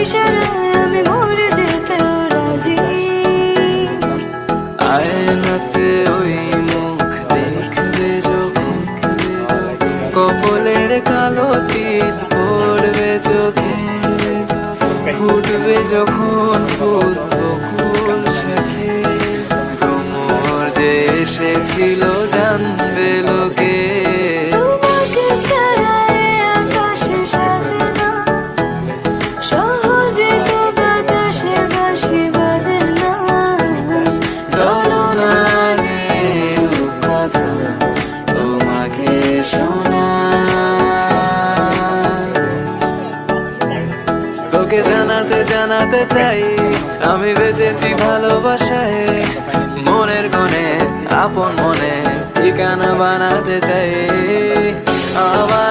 ইশারায় আমি মরে যেতেও রাজি। আয়নাতে ওই মুখ দেখবে যখন, কপলের কালো টিপ পড়বে চোখে, ফুটবে যখন ফুল বকুল শাখে, ভ্রমর যে এসেছিল জানবে লোকে। তোমাকে ছাড়া এ আকাশে সাজে না, সহজে তো বাতাসে বাঁশি বাজে না। চলো না যে কথা তোমাকে শোনা, তোকে জানাতে জানাতে চাই আমি বেঁচেছি ভালোবাসায়। মনের কোণে আপন মনে ঠিকানা বানাতে চাই। আমার